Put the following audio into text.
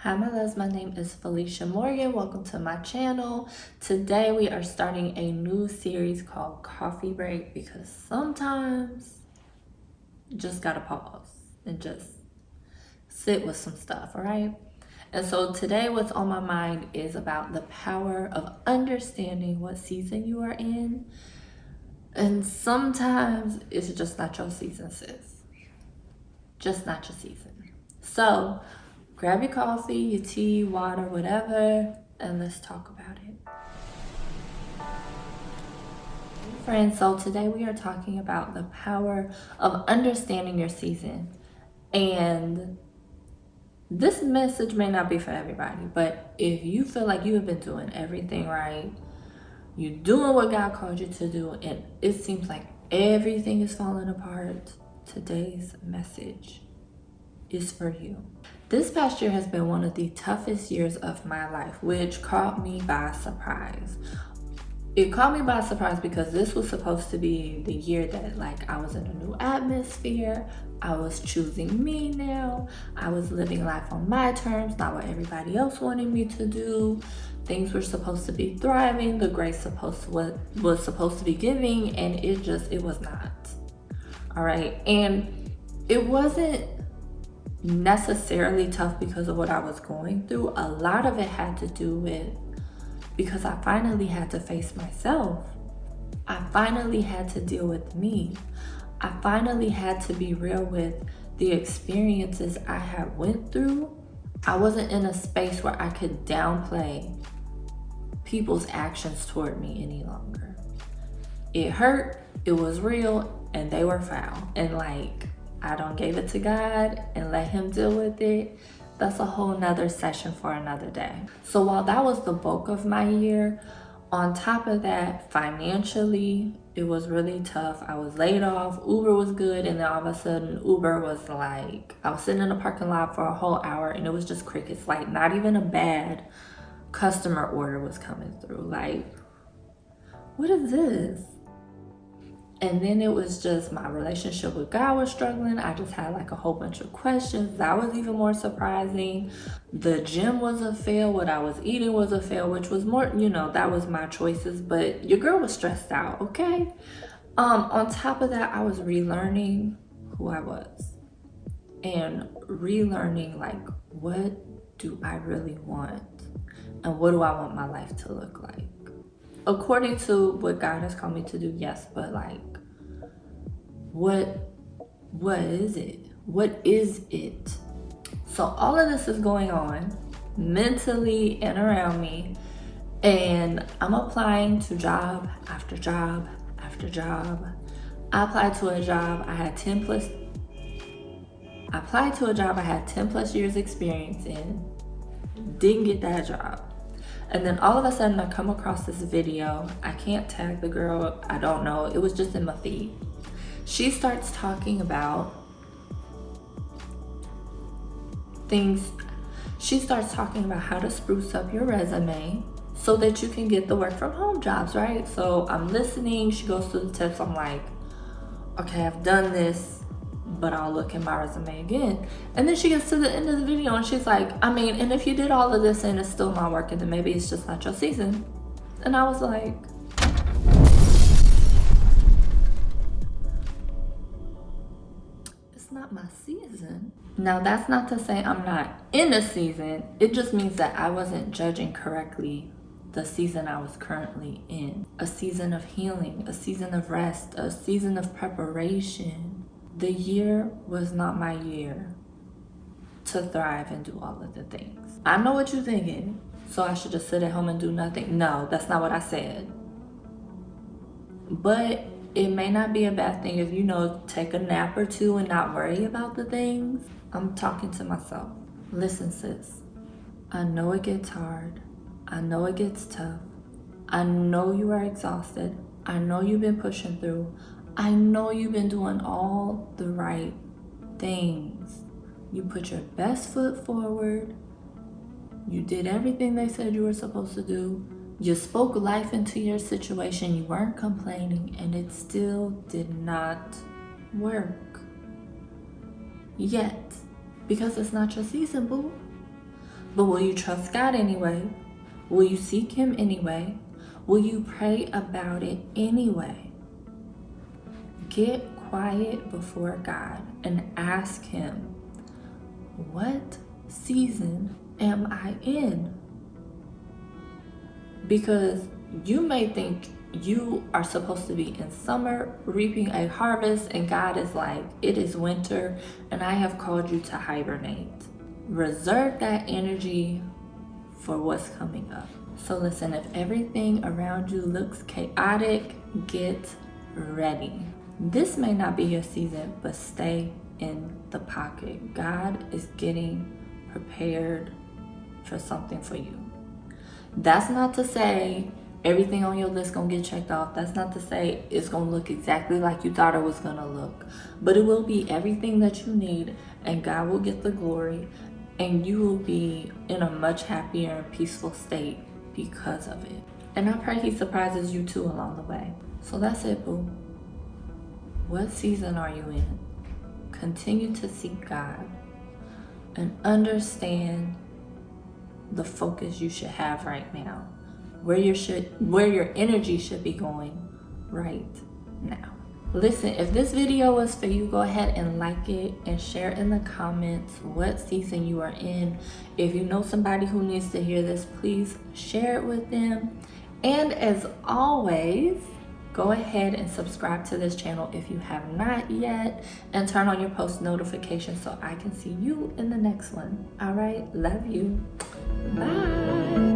Hi my loves, my name is Felicia Morgan. Welcome to my channel. Today we are starting a new series called Coffee Break because sometimes you just gotta pause and just sit with some stuff, all right? And so today what's on my mind is about the power of understanding what season you are in. And sometimes it's just not your season, sis. Just not your season. So grab your coffee, your tea, water, whatever, and let's talk about it. Friends, so today we are talking about the power of understanding your season. And this message may not be for everybody, but if you feel like you have been doing everything right, you're doing what God called you to do, and it seems like everything is falling apart, today's message is for you. This past year has been one of the toughest years of my life, which caught me by surprise. It caught me by surprise because this was supposed to be the year that I was in a new atmosphere. I was choosing me now. I was living life on my terms, not what everybody else wanted me to do. Things were supposed to be thriving. The grace was supposed to be giving, and it was not. All right. And it wasn't necessarily tough because of what I was going through. A lot of it had to do with because I finally had to face myself. I finally had to deal with me. I finally had to be real with the experiences I had went through. I wasn't in a space where I could downplay people's actions toward me any longer. It hurt, it was real, and they were foul. And I don't gave it to God and let him deal with it. That's a whole nother session for another day. So while that was the bulk of my year, on top of that, financially, it was really tough. I was laid off. Uber was good, and then all of a sudden Uber was I was sitting in a parking lot for a whole hour and it was just crickets. Not even a bad customer order was coming through. What is this? And then it was just my relationship with God was struggling. I just had a whole bunch of questions. That was even more surprising. The gym was a fail. What I was eating was a fail, which was more, that was my choices. But your girl was stressed out, okay? On top of that, I was relearning who I was. And relearning, what do I really want? And what do I want my life to look like? According to what God has called me to do, yes, but what is it? What is it? So all of this is going on mentally and around me, and I'm applying to job after job after job. I applied to a job I had 10 plus years experience in, didn't get that job. And then all of a sudden I come across this video. I can't tag the girl, I don't know, it was just in my feed. She starts talking about how to spruce up your resume so that you can get the work from home jobs, right? So I'm listening, she goes through the tips, I'm like, okay, I've done this, but I'll look at my resume again. And then she gets to the end of the video and she's like, and if you did all of this and it's still not working, then maybe it's just not your season. And I was like, it's not my season. Now that's not to say I'm not in a season. It just means that I wasn't judging correctly the season I was currently in. A season of healing, a season of rest, a season of preparation. The year was not my year to thrive and do all of the things. I know what you're thinking, so I should just sit at home and do nothing. No, that's not what I said. But it may not be a bad thing if take a nap or two and not worry about the things. I'm talking to myself. Listen, sis, I know it gets hard. I know it gets tough. I know you are exhausted. I know you've been pushing through. I know you've been doing all the right things. You put your best foot forward. You did everything they said you were supposed to do. You spoke life into your situation. You weren't complaining, and it still did not work. Yet, because it's not your season, boo. But will you trust God anyway? Will you seek Him anyway? Will you pray about it anyway? Get quiet before God and ask Him, what season am I in? Because you may think you are supposed to be in summer reaping a harvest, and God is like, it is winter and I have called you to hibernate. Reserve that energy for what's coming up. So listen, if everything around you looks chaotic, get ready. This may not be your season, but stay in the pocket. God is getting prepared for something for you. That's not to say everything on your list gonna get checked off. That's not to say it's gonna look exactly like you thought it was gonna look. But it will be everything that you need, and God will get the glory, and you will be in a much happier and peaceful state because of it. And I pray He surprises you too along the way. So that's it, boo. What season are you in? Continue to seek God and understand the focus you should have right now, where your energy should be going right now. Listen, if this video was for you, go ahead and like it and share in the comments what season you are in. If you know somebody who needs to hear this, please share it with them. And as always, go ahead and subscribe to this channel if you have not yet, and turn on your post notifications so I can see you in the next one. All right, love you. Bye.